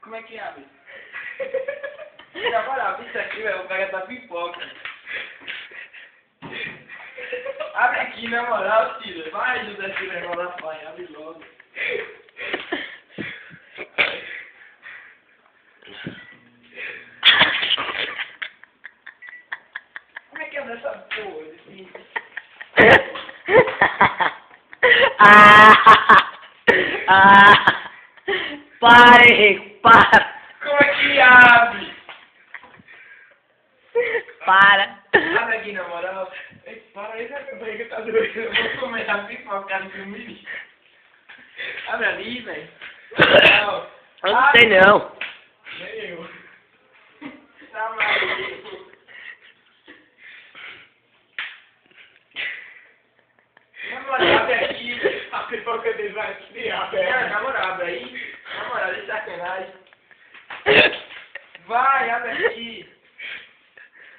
Como é que abre? Na moral, isso aqui, velho, o cara da pipoca. Abre aqui, na moral, tira. Vai, José, tira a da pai, abre logo. Como é que abre essa porra? Assim? Para, Henrique, para. Como é que abre? Para. Abre aqui, na moral. Ei, para aí, a barriga tá doida. Eu vou comer a pipoca no filme. Abre ali, velho. Eu não sei não. Nem eu. Tá maluco. Na moral, abre aqui, velho. A pipoca dele vai esfriar, velho. Na moral, abre aí. Na moral, de sacanagem. Vai, abre aqui.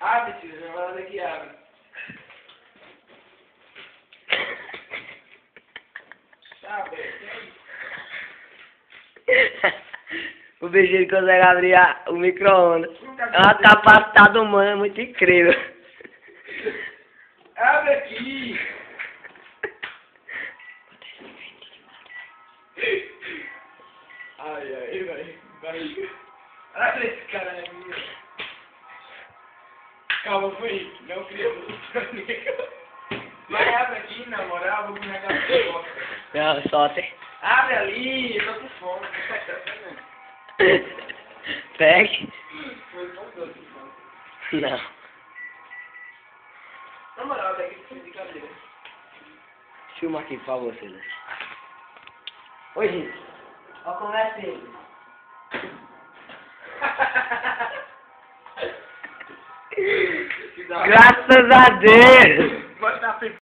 Abre, tio. Na moral, daqui abre. Tá, velho. O bichinho consegue abrir o micro-ondas. É uma capacidade humana muito incrível. Abre aqui. Ai, ai, vai. Abre esse cara aí. Calma, foi. Não queria Vai, abre aqui, na moral, vou comer aquela pipoca. Não, solta. Abre ali, eu tô com fome. Pegue. Foi só doce, então. Não. Na moral, daqui de brincadeira. Filma aqui, por favor, Cida. Oi, gente. Ó, conversa aí. Graças a Deus! Bota a pipoca.